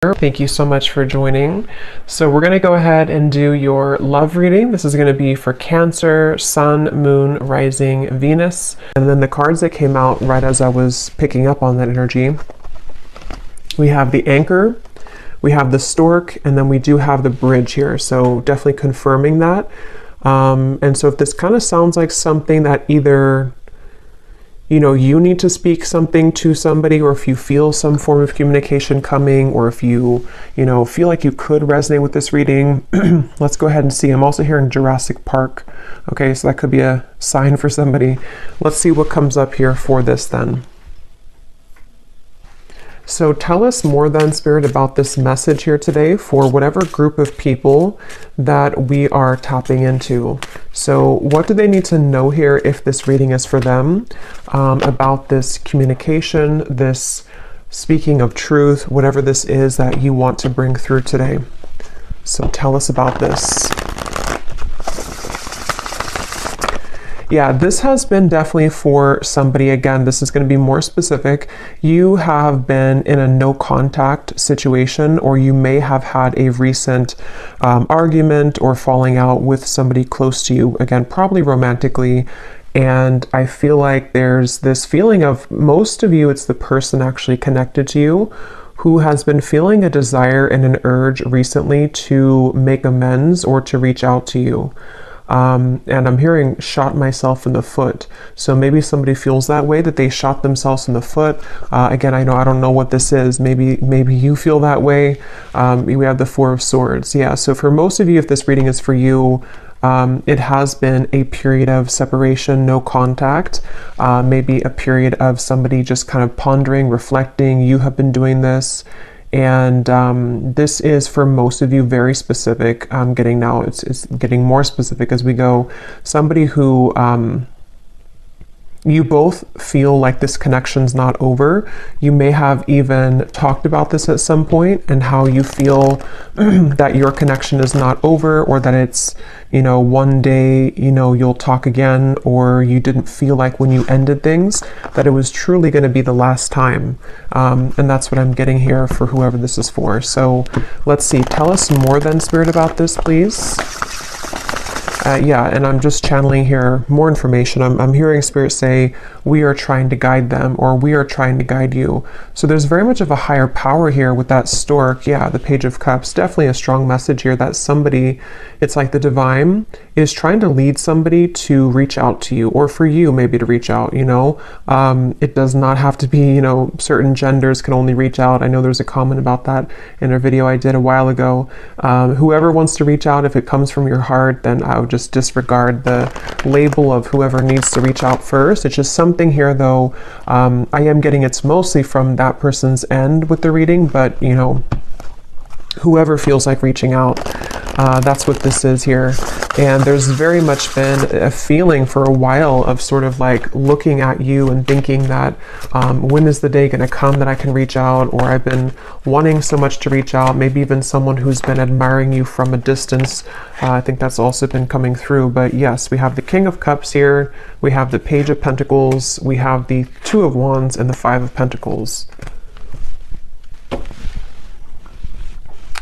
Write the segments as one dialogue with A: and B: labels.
A: Thank you so much for joining. So we're going to go ahead and do your love reading. This is going to be for Cancer, Sun, Moon, Rising, Venus. And then the cards that came out right as I was picking up on that energy. We have the Anchor, we have the Stork, and then we do have the Bridge here. So definitely confirming that. And so if this kind of sounds like something that either you need to speak something to somebody, or if you feel some form of communication coming, or if you feel like you could resonate with this reading, let's go ahead and see. I'm also hearing Jurassic Park. Okay, so that could be a sign for somebody. Let's see what comes up here for this then. So tell us more then, Spirit, about this message here today for whatever group of people that we are tapping into. So what do they need to know here if this reading is for them, about this communication, this speaking of truth, whatever this is that you want to bring through today. So tell us about this. Yeah, this has been definitely for somebody. Again, this is going to be more specific. You have been in a no contact situation, or you may have had a recent argument or falling out with somebody close to you. Again, probably romantically. And I feel like there's this feeling of, most of you, it's the person actually connected to you who has been feeling a desire and an urge recently to make amends or to reach out to you. And I'm hearing shot myself in the foot. So maybe somebody feels that way, that they shot themselves in the foot. Again, I don't know what this is. Maybe you feel that way. We have the Four of Swords. Yeah. So for most of you, if this reading is for you, it has been a period of separation, no contact, maybe a period of somebody just kind of pondering, reflecting. You have been doing this. And this is for most of you very specific. I'm getting now, it's getting more specific as we go. Somebody who you both feel like this connection's not over. You may have even talked about this at some point, and how you feel that your connection is not over, or that it's, one day, you'll talk again, or you didn't feel like when you ended things that it was truly going to be the last time. And that's what I'm getting here for whoever this is for. So let's see. Tell us more then, Spirit, about this, please. Yeah, and I'm just channeling here more information. I'm hearing Spirit say, we are trying to guide them, or we are trying to guide you. So there's very much of a higher power here with that Stork. Yeah, the Page of Cups, definitely a strong message here that somebody, it's like the divine is trying to lead somebody to reach out to you, or for you maybe to reach out, It does not have to be, certain genders can only reach out. I know there's a comment about that in a video I did a while ago. Whoever wants to reach out, if it comes from your heart, then I would just disregard the label of whoever needs to reach out first. It's just something here, though. I am getting it's mostly from that person's end with the reading, but whoever feels like reaching out, that's what this is here. And there's very much been a feeling for a while of sort of like looking at you and thinking that when is the day going to come that I can reach out, or I've been wanting so much to reach out. Maybe even someone who's been admiring you from a distance. I think that's also been coming through. But yes, we have the King of Cups here, we have the Page of Pentacles, we have the Two of Wands, and the Five of Pentacles.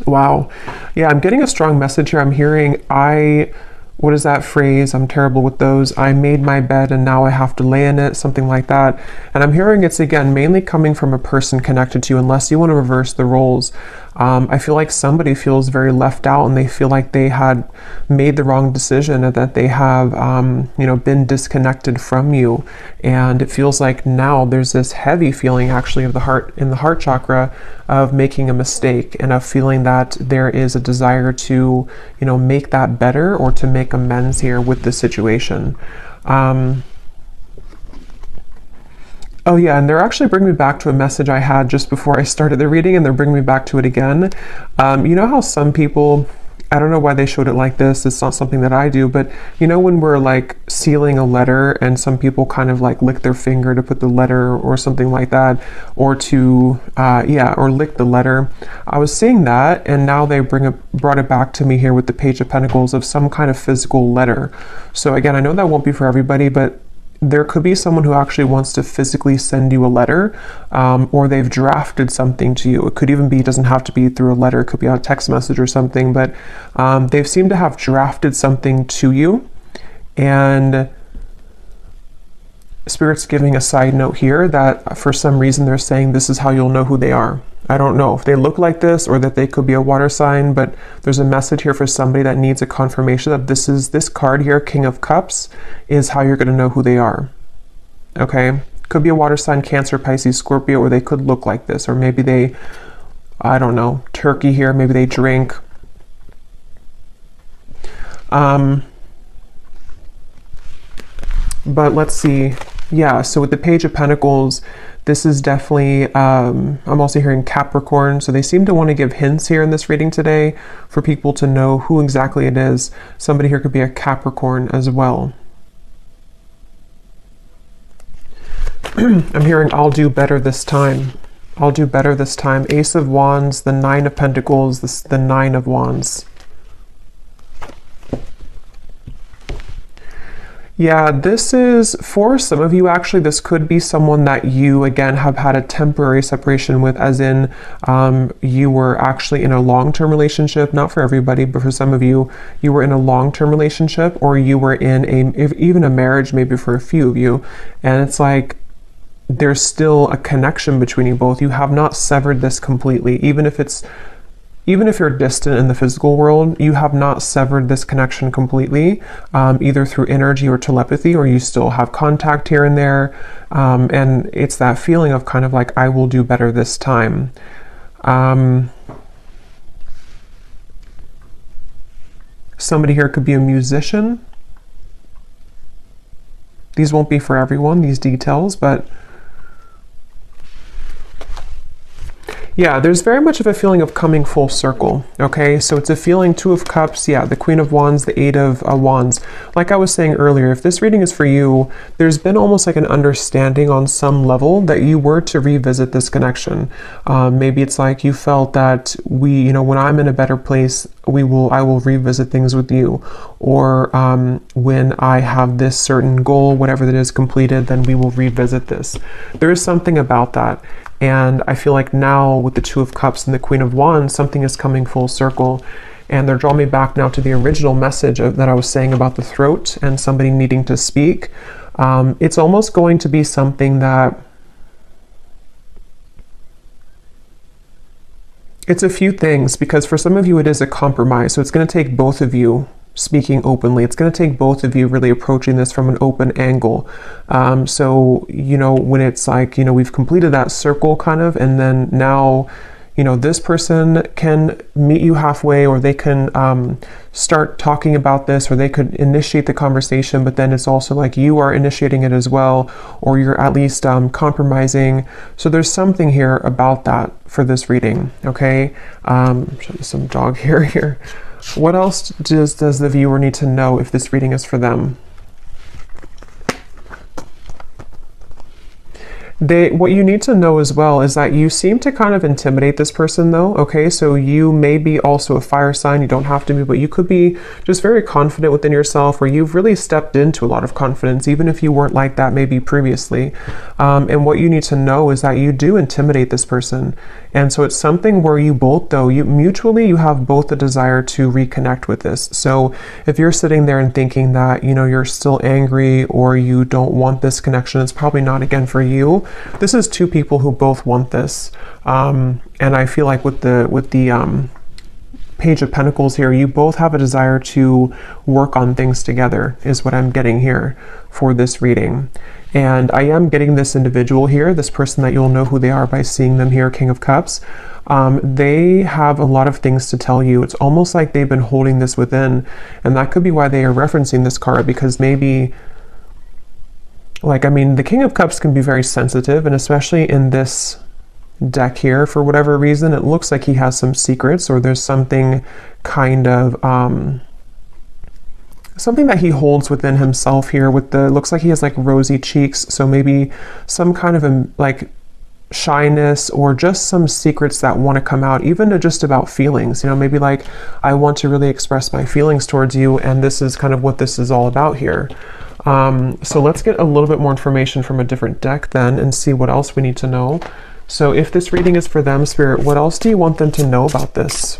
A: Wow. Yeah, I'm getting a strong message here. I'm hearing, what is that phrase? I'm terrible with those. I made my bed and now I have to lay in it, something like that. And I'm hearing it's, again, mainly coming from a person connected to you, unless you want to reverse the roles. I feel like somebody feels very left out, and they feel like they had made the wrong decision, and that they have, been disconnected from you. And it feels like now there's this heavy feeling actually of the heart, in the heart chakra, of making a mistake, and of feeling that there is a desire to, make that better, or to make amends here with the situation. Oh yeah, and they're actually bringing me back to a message I had just before I started the reading, and they're bringing me back to it again. You know how some people, I don't know why they showed it like this, it's not something that I do, but when we're like sealing a letter, and some people kind of like lick their finger to put the letter, or something like that, or to, or lick the letter. I was seeing that, and now they brought it back to me here with the Page of Pentacles, of some kind of physical letter. So again, I know that won't be for everybody, but there could be someone who actually wants to physically send you a letter, or they've drafted something to you. It could even be, it doesn't have to be through a letter, it could be a text message or something, but they've seemed to have drafted something to you. And Spirit's giving a side note here that for some reason they're saying this is how you'll know who they are. I don't know if they look like this or that they could be a water sign, but there's a message here for somebody that needs a confirmation that this card here, King of Cups, is how you're going to know who they are. Okay? Could be a water sign, Cancer, Pisces, Scorpio, or they could look like this, or maybe they, I don't know, Turkey here, maybe they drink. But let's see. Yeah, so with the Page of Pentacles, this is definitely, I'm also hearing Capricorn, so they seem to want to give hints here in this reading today for people to know who exactly it is. Somebody here could be a Capricorn as well. I'm hearing, I'll do better this time. I'll do better this time. Ace of Wands, the Nine of Pentacles, the Nine of Wands. Yeah, this is, for some of you actually, this could be someone that you, again, have had a temporary separation with, as in you were actually in a long-term relationship, not for everybody, but for some of you, you were in a long-term relationship, or you were in even a marriage, maybe for a few of you, and it's like, there's still a connection between you both. You have not severed this completely, even if you're distant in the physical world, you have not severed this connection completely, either through energy or telepathy, or you still have contact here and there. And it's that feeling of kind of like, I will do better this time. Somebody here could be a musician. These won't be for everyone, these details, but yeah, there's very much of a feeling of coming full circle, okay? So it's a feeling, Two of Cups, yeah, the Queen of Wands, the Eight of Wands. Like I was saying earlier, if this reading is for you, there's been almost like an understanding on some level that you were to revisit this connection. Maybe it's like you felt that when I'm in a better place, I will revisit things with you. Or when I have this certain goal, whatever that is completed, then we will revisit this. There is something about that. And I feel like now with the Two of Cups and the Queen of Wands, something is coming full circle. And they're drawing me back now to the original message that I was saying about the throat and somebody needing to speak. It's almost going to be something that, it's a few things, because for some of you it is a compromise. So it's going to take both of you speaking openly. It's going to take both of you really approaching this from an open angle. So, when it's like, we've completed that circle kind of, and then now, this person can meet you halfway, or they can start talking about this, or they could initiate the conversation, but then it's also like you are initiating it as well, or you're at least compromising. So there's something here about that for this reading, okay? Show you some dog hair here. What else does the viewer need to know if this reading is for them? What you need to know as well is that you seem to kind of intimidate this person though, okay? So you may be also a fire sign, you don't have to be, but you could be just very confident within yourself, where you've really stepped into a lot of confidence, even if you weren't like that maybe previously. And what you need to know is that you do intimidate this person. And so it's something where you both, though, you have both the desire to reconnect with this. So if you're sitting there and thinking that, you're still angry or you don't want this connection, it's probably not, again, for you. This is two people who both want this. And I feel like with the Page of Pentacles here, you both have a desire to work on things together, is what I'm getting here for this reading. And I am getting this individual here, this person that you'll know who they are by seeing them here, King of Cups. They have a lot of things to tell you. It's almost like they've been holding this within, and that could be why they are referencing this card, because maybe, the King of Cups can be very sensitive, and especially in this deck here, for whatever reason, it looks like he has some secrets, or there's something kind of something that he holds within himself here. Looks like he has like rosy cheeks, so maybe some kind of shyness, or just some secrets that want to come out, even just about feelings, maybe like, I want to really express my feelings towards you, and this is kind of what this is all about here. So let's get a little bit more information from a different deck then and see what else we need to know. So if this reading is for them, Spirit, what else do you want them to know about this?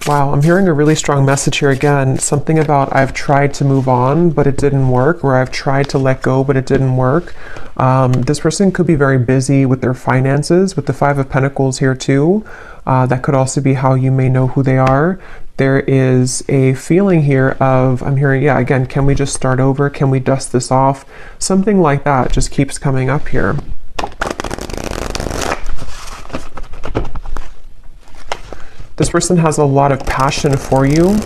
A: Wow, I'm hearing a really strong message here again. Something about I've tried to move on, but it didn't work, or I've tried to let go, but it didn't work. This person could be very busy with their finances, with the Five of Pentacles here too. That could also be how you may know who they are. There is a feeling here of, I'm hearing, yeah, again, can we just start over? Can we dust this off? Something like that just keeps coming up here. This person has a lot of passion for you.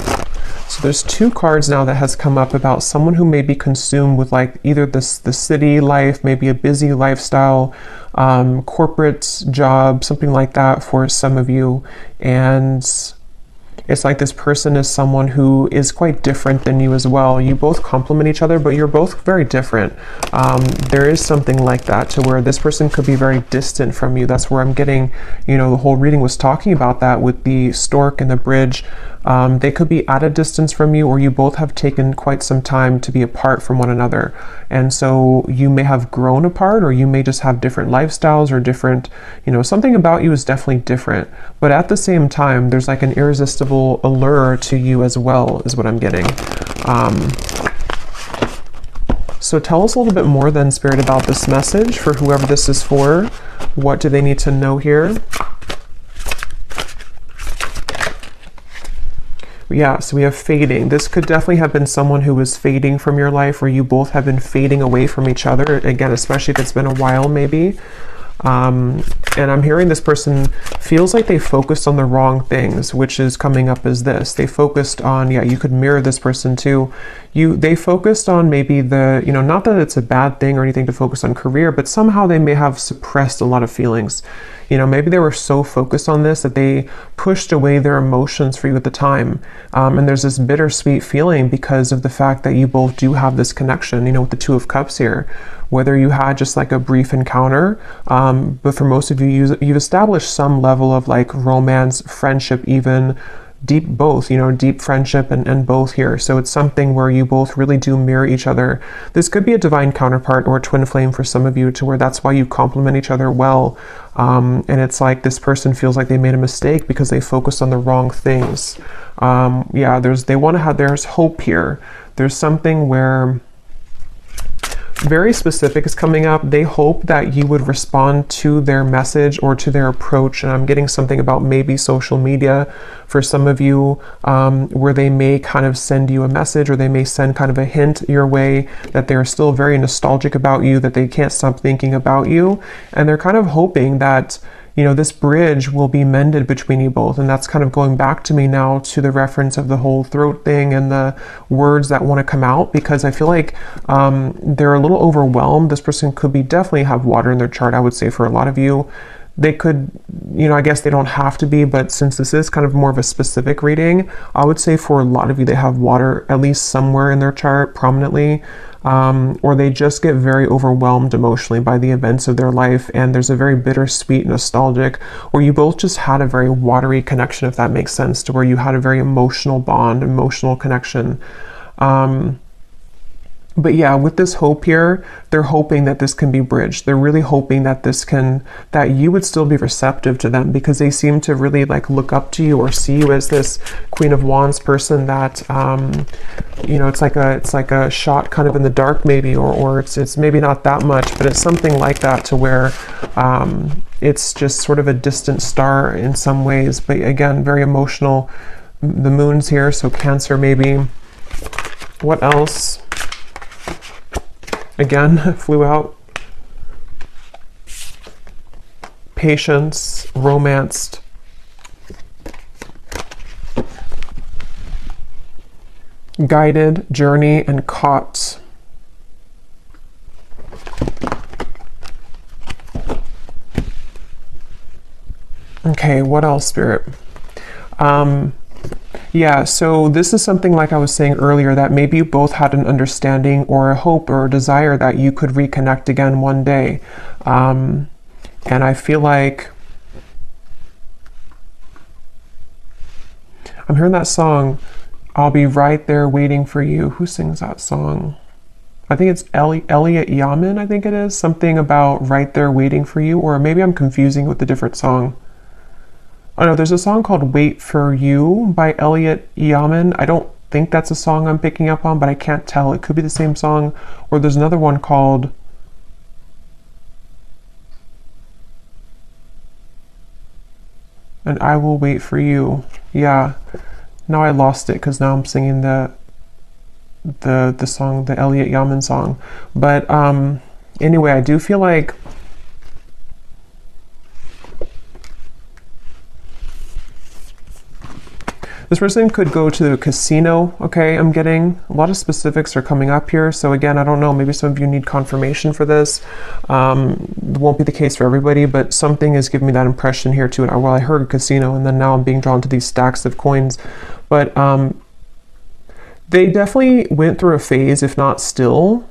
A: So there's two cards now that has come up about someone who may be consumed with like either the city life, maybe a busy lifestyle, corporate job, something like that for some of you. And it's like this person is someone who is quite different than you as well. You both complement each other, but you're both very different. There is something like that to where this person could be very distant from you. That's where I'm getting, you know, the whole reading was talking about that with the stork and the bridge. They could be at a distance from you, or you both have taken quite some time to be apart from one another. And so you may have grown apart, or you may just have different lifestyles or different, you know, something about you is definitely different. But at the same time, there's like an irresistible allure to you as well, is what I'm getting. So tell us a little bit more then, Spirit, about this message for whoever this is for. What do they need to know here? Yeah, so we have fading. This could definitely have been someone who was fading from your life, or you both have been fading away from each other. Again, especially if it's been a while, maybe. And I'm hearing this person feels like they focused on the wrong things, which is coming up as this. They focused on, yeah, you could mirror this person too. They focused on maybe the, you know, not that it's a bad thing or anything to focus on career, but somehow they may have suppressed a lot of feelings. You know, maybe they were so focused on this that they pushed away their emotions for you at the time. And there's this bittersweet feeling because of the fact that you both do have this connection, you know, with the Two of Cups here. Whether you had just like a brief encounter, but for most of you, you've established some level of like romance, friendship, even deep both, you know, deep friendship and both here. So it's something where you both really do mirror each other. This could be a divine counterpart or a twin flame for some of you, to where that's why you complement each other well. And it's like this person feels like they made a mistake because they focused on the wrong things. Yeah, there's hope here. There's something where very specific is coming up. They hope that you would respond to their message or to their approach. And I'm getting something about maybe social media for some of you, where they may kind of send you a message, or they may send kind of a hint your way that they're still very nostalgic about you, that they can't stop thinking about you. And they're kind of hoping that, you know, this bridge will be mended between you both. And that's kind of going back to me now to the reference of the whole throat thing and the words that want to come out, because I feel like they're a little overwhelmed. This person could be definitely have water in their chart, I would say, for a lot of you. They could, you know, I guess they don't have to be, but since this is kind of more of a specific reading, I would say for a lot of you, they have water at least somewhere in their chart prominently. Or they just get very overwhelmed emotionally by the events of their life, and there's a very bittersweet, nostalgic, or you both just had a very watery connection, if that makes sense, to where you had a very emotional bond, emotional connection. But yeah, with this hope here, they're hoping that this can be bridged. They're really hoping that that you would still be receptive to them, because they seem to really like look up to you or see you as this Queen of Wands person that, you know, it's like a shot kind of in the dark maybe, or it's maybe not that much, but it's something like that, to where it's just sort of a distant star in some ways. But again, very emotional. The moon's here, so Cancer maybe. What else? Again, flew out. Patience, romanced. Guided, journey, and caught. Okay, what else, Spirit? Yeah, so this is something like I was saying earlier, that maybe you both had an understanding or a hope or a desire that you could reconnect again one day. And I feel like I'm hearing that song, I'll be right there waiting for you. Who sings that song? I think it's Elliot Yamin, I think it is. Something about right there waiting for you, or maybe I'm confusing with a different song. Oh no, there's a song called Wait for You by Elliot Yamin. I don't think that's a song I'm picking up on, but I can't tell. It could be the same song. Or there's another one called And I Will Wait for You. Yeah. Now I lost it because now I'm singing the song, the Elliot Yamin song. But anyway, I do feel like this person could go to the casino, okay? I'm getting a lot of specifics are coming up here. So again, I don't know, maybe some of you need confirmation for this. It won't be the case for everybody, but something is giving me that impression here too. Well, I heard casino, and then now I'm being drawn to these stacks of coins. But they definitely went through a phase, if not still.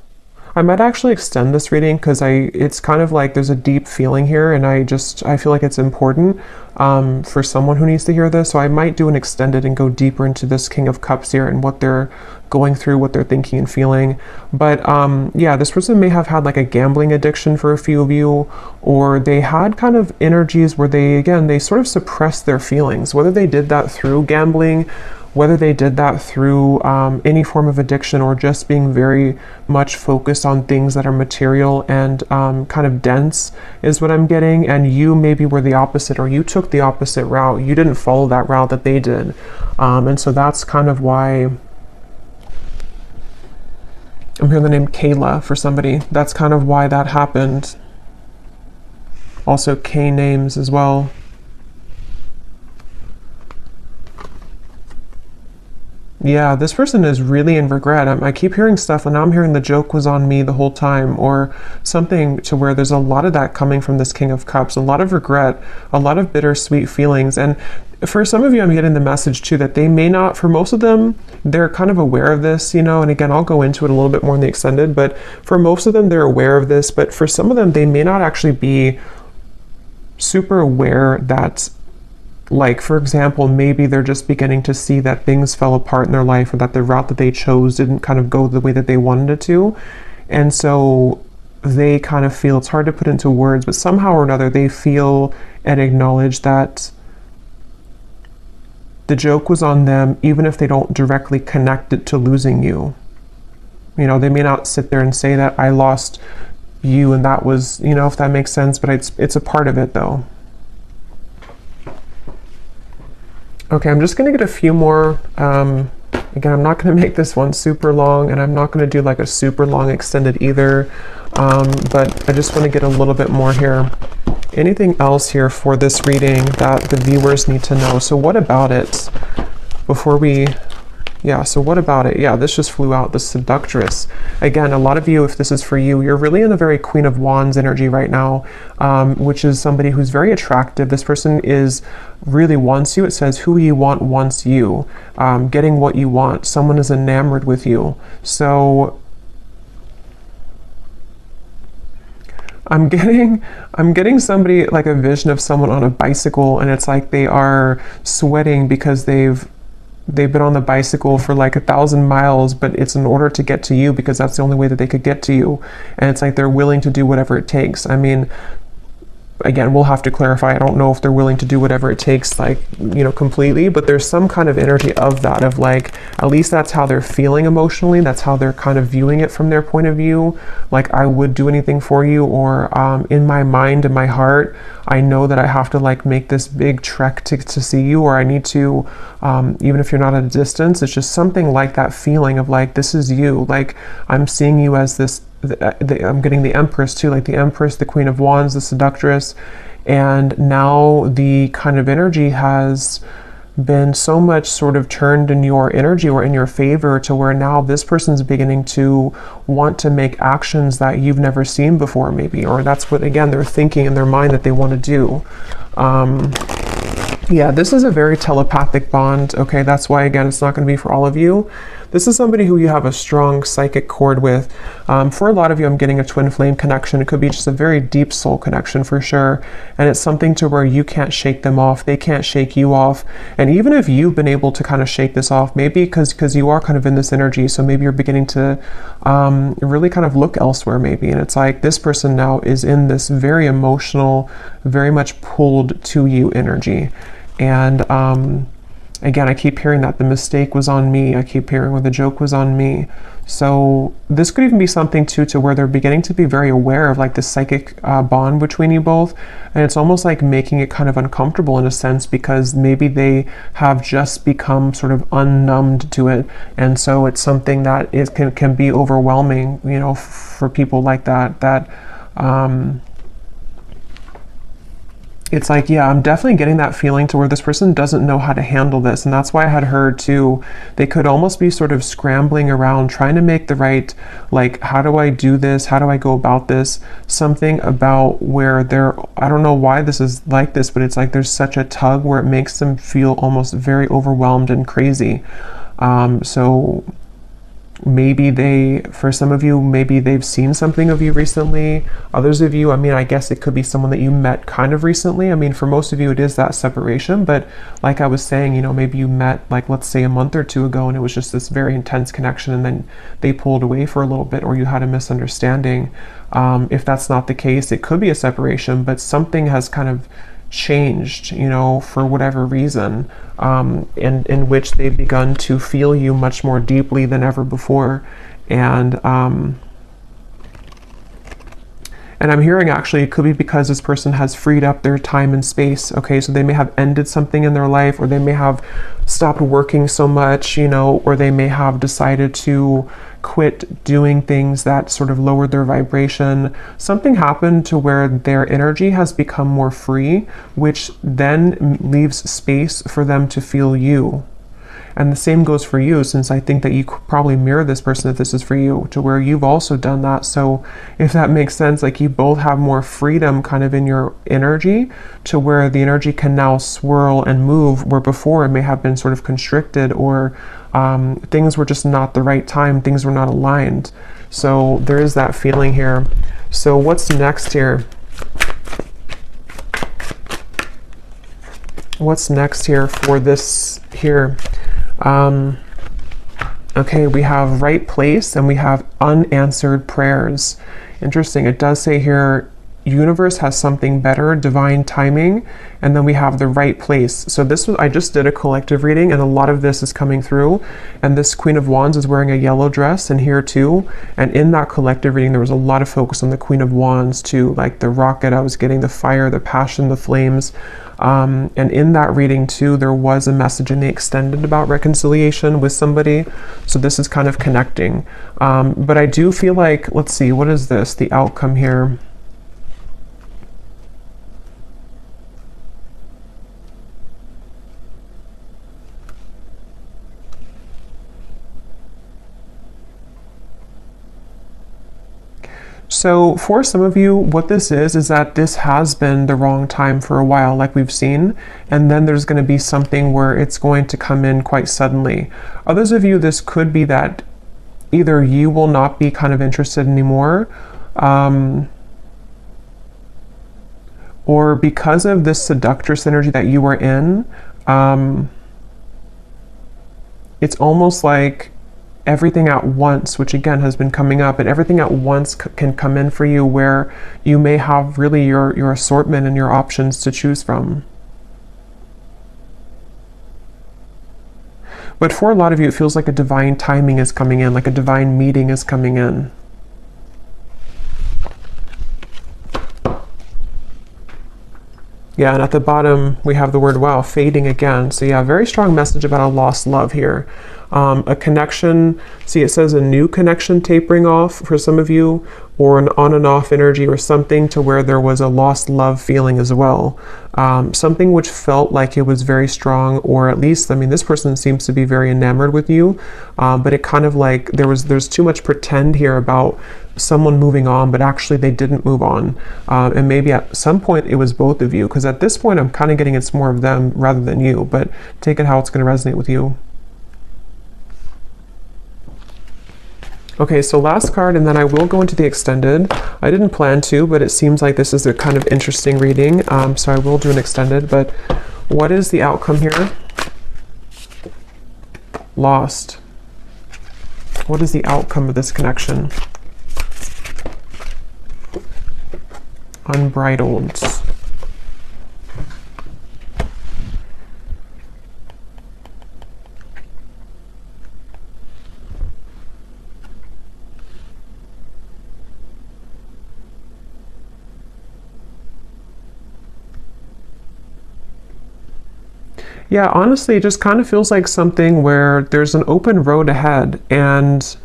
A: I might actually extend this reading because it's kind of like there's a deep feeling here, and I feel like it's important for someone who needs to hear this. So I might do an extended and go deeper into this King of Cups here and what they're going through, what they're thinking and feeling. But yeah, this person may have had like a gambling addiction for a few of you, or they had kind of energies where they sort of suppressed their feelings, whether they did that through gambling, whether they did that through any form of addiction, or just being very much focused on things that are material and kind of dense is what I'm getting. And you maybe were the opposite, or you took the opposite route. You didn't follow that route that they did. And so that's kind of why I'm hearing the name Kayla for somebody. That's kind of why that happened. Also K names as well. Yeah, this person is really in regret. I keep hearing stuff, and now I'm hearing the joke was on me the whole time, or something to where there's a lot of that coming from this King of Cups, a lot of regret, a lot of bittersweet feelings. And for some of you, I'm getting the message too that they may not, for most of them, they're kind of aware of this, you know, and again, I'll go into it a little bit more in the extended, but for most of them, they're aware of this, but for some of them, they may not actually be super aware that, like, for example, maybe they're just beginning to see that things fell apart in their life, or that the route that they chose didn't kind of go the way that they wanted it to. And so they kind of feel, it's hard to put into words, but somehow or another, they feel and acknowledge that the joke was on them, even if they don't directly connect it to losing you. You know, they may not sit there and say that I lost you and that was, you know, if that makes sense, but it's a part of it though. Okay, I'm just going to get a few more. Again, I'm not going to make this one super long, and I'm not going to do like a super long extended either, but I just want to get a little bit more here. Anything else here for this reading that the viewers need to know? So what about it before we... Yeah, so what about it? Yeah, this just flew out, the Seductress. Again, a lot of you, if this is for you, you're really in a very Queen of Wands energy right now, which is somebody who's very attractive. This person really wants you. It says, who you want wants you. Getting what you want. Someone is enamored with you. So I'm getting somebody, like a vision of someone on a bicycle, and it's like they are sweating because they've been on the bicycle for like 1,000 miles, but it's in order to get to you because that's the only way that they could get to you. And it's like they're willing to do whatever it takes. I mean, again, we'll have to clarify. I don't know if they're willing to do whatever it takes, like, you know, completely, but there's some kind of energy of that, of like, at least that's how they're feeling emotionally. That's how they're kind of viewing it from their point of view. Like, I would do anything for you, or in my mind, in my heart, I know that I have to like make this big trek to see you, or I need to, even if you're not at a distance, it's just something like that feeling of like, this is you. Like, I'm seeing you as this, I'm getting the Empress too, like the Empress, the Queen of Wands, the Seductress, and now the kind of energy has been so much sort of turned in your energy or in your favor, to where now this person's beginning to want to make actions that you've never seen before maybe, or that's what, again, they're thinking in their mind that they want to do. Yeah, this is a very telepathic bond. Okay, that's why, again, it's not going to be for all of you. this is somebody who you have a strong psychic cord with. For a lot of you, I'm getting a twin flame connection. It could be just a very deep soul connection for sure. And it's something to where you can't shake them off. They can't shake you off. And even if you've been able to kind of shake this off, maybe because you are kind of in this energy, so maybe you're beginning to really kind of look elsewhere maybe. And it's like this person now is in this very emotional, very much pulled to you energy. And again, I keep hearing that the mistake was on me. I keep hearing where the joke was on me. So this could even be something too, to where they're beginning to be very aware of like the psychic bond between you both. And it's almost like making it kind of uncomfortable in a sense, because maybe they have just become sort of unnumbed to it. And so it's something that can be overwhelming, you know, for people like that, it's like, yeah, I'm definitely getting that feeling to where this person doesn't know how to handle this. And that's why I had heard too, they could almost be sort of scrambling around trying to make the right, like, how do I do this? How do I go about this? Something about where I don't know why this is like this, but it's like there's such a tug where it makes them feel almost very overwhelmed and crazy. So maybe for some of you, maybe they've seen something of you recently. Others of you, I mean, I guess it could be someone that you met kind of recently. I mean, for most of you, it is that separation. But like I was saying, you know, maybe you met, like, let's say a month or two ago, and it was just this very intense connection, and then they pulled away for a little bit, or you had a misunderstanding. If that's not the case, it could be a separation, but something has kind of changed, you know, for whatever reason, and in which they've begun to feel you much more deeply than ever before. And I'm hearing actually it could be because this person has freed up their time and space. Okay, so they may have ended something in their life, or they may have stopped working so much, you know, or they may have decided to quit doing things that sort of lowered their vibration. Something happened to where their energy has become more free, which then leaves space for them to feel you. And the same goes for you, since I think that you could probably mirror this person if this is for you, to where you've also done that. So if that makes sense, like you both have more freedom kind of in your energy, to where the energy can now swirl and move, where before it may have been sort of constricted, or things were just not the right time, things were not aligned. So there is that feeling here. So what's next here? What's next here for this here? Okay, we have right place and we have unanswered prayers. Interesting. It does say here, universe has something better, divine timing, and then we have the right place. So I just did a collective reading, and a lot of this is coming through, and this Queen of Wands is wearing a yellow dress, and here too, and in that collective reading there was a lot of focus on the Queen of Wands too, like the rocket I was getting, the fire, the passion, the flames. And in that reading too, there was a message in the extended about reconciliation with somebody. So this is kind of connecting. But I do feel like, let's see, what is this? The outcome here. So for some of you, what this is that this has been the wrong time for a while, like we've seen, and then there's going to be something where it's going to come in quite suddenly. Others of you, this could be that either you will not be kind of interested anymore, or because of this seductress energy that you were in, it's almost like everything at once, which again has been coming up, and everything at once can come in for you, where you may have really your assortment and your options to choose from. But for a lot of you, it feels like a divine timing is coming in, like a divine meeting is coming in. Yeah, and at the bottom, we have the word, wow, fading again. So yeah, very strong message about a lost love here. A connection, see it says a new connection tapering off for some of you, or an on and off energy, or something to where there was a lost love feeling as well. Something which felt like it was very strong, or at least, I mean, this person seems to be very enamored with you, but it kind of like there's too much pretend here about someone moving on, but actually they didn't move on. And maybe at some point it was both of you, because at this point I'm kind of getting it's more of them rather than you, but take it how it's going to resonate with you. Okay, so last card, and then I will go into the extended. I didn't plan to, but it seems like this is a kind of interesting reading, so I will do an extended. But what is the outcome here? Lost. What is the outcome of this connection? Unbridled. Yeah, honestly, it just kind of feels like something where there's an open road ahead and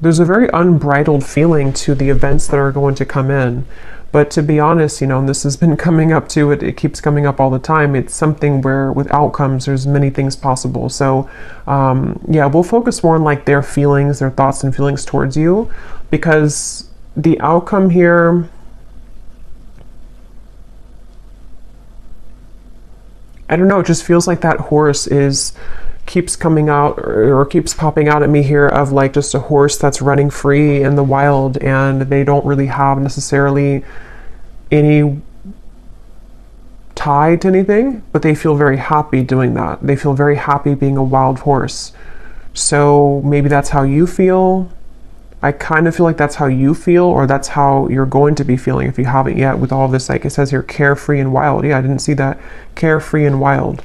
A: there's a very unbridled feeling to the events that are going to come in. But to be honest, you know, and this has been coming up to it, it keeps coming up all the time. It's something where with outcomes, there's many things possible. So yeah, we'll focus more on like their feelings, their thoughts and feelings towards you, because the outcome here, I don't know, it just feels like that horse keeps coming out or keeps popping out at me here of like just a horse that's running free in the wild, and they don't really have necessarily any tie to anything, but they feel very happy doing that. They feel very happy being a wild horse. So maybe that's how you feel. I kind of feel like that's how you feel, or that's how you're going to be feeling if you haven't yet with all of this. Like it says here, carefree and wild. Yeah, I didn't see that. Carefree and wild.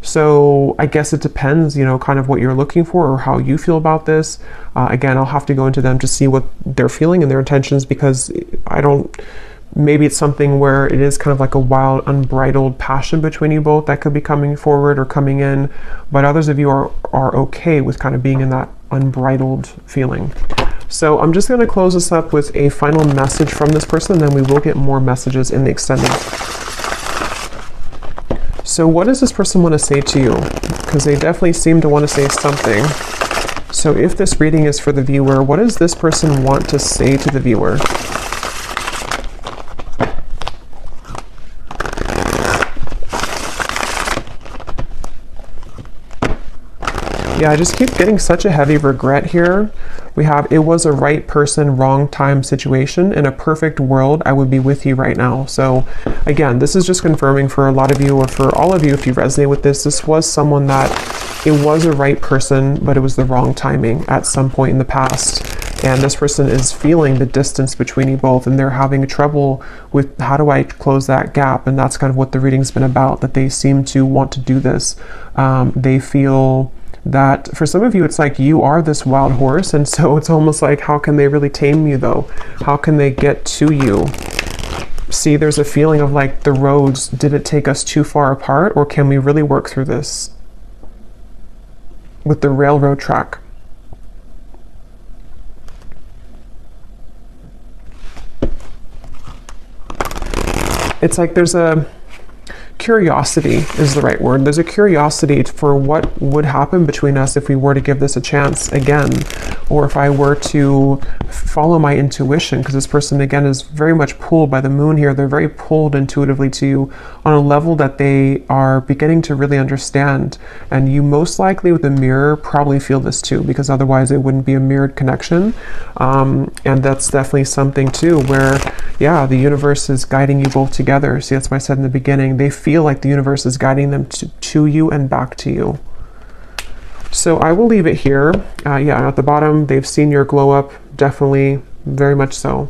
A: So I guess it depends, you know, kind of what you're looking for or how you feel about this. Again, I'll have to go into them to see what they're feeling and their intentions, because maybe it's something where it is kind of like a wild, unbridled passion between you both that could be coming forward or coming in. But others of you are okay with kind of being in that unbridled feeling. So I'm just going to close this up with a final message from this person, and then we will get more messages in the extended. So what does this person want to say to you? Because they definitely seem to want to say something. So if this reading is for the viewer, what does this person want to say to the viewer? Yeah, I just keep getting such a heavy regret here. We have, it was a right person, wrong time situation. In a perfect world, I would be with you right now. So again, this is just confirming for a lot of you, or for all of you, if you resonate with this, this was someone that it was a right person, but it was the wrong timing at some point in the past. And this person is feeling the distance between you both, and they're having trouble with how do I close that gap. And that's kind of what the reading's been about, that they seem to want to do this. They feel that for some of you, it's like you are this wild horse, and so it's almost like, how can they really tame you though? How can they get to you? See, there's a feeling of like the roads, did it take us too far apart, or can we really work through this with the railroad track? It's like there's a curiosity is the right word. There's a curiosity for what would happen between us if we were to give this a chance again, or if I were to follow my intuition, because this person again is very much pulled by the moon here. They're very pulled intuitively to you on a level that they are beginning to really understand. And you most likely with the mirror probably feel this too, because otherwise it wouldn't be a mirrored connection. And that's definitely something too where, yeah, the universe is guiding you both together. See, that's why I said in the beginning, they feel like the universe is guiding them to you and back to you. So I will leave it here. Yeah, at the bottom, they've seen your glow up, definitely, very much so.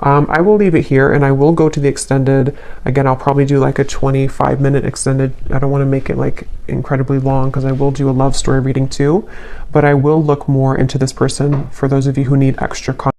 A: I will leave it here, and I will go to the extended. Again, I'll probably do like a 25-minute extended. I don't want to make it like incredibly long, because I will do a love story reading too, but I will look more into this person for those of you who need extra content.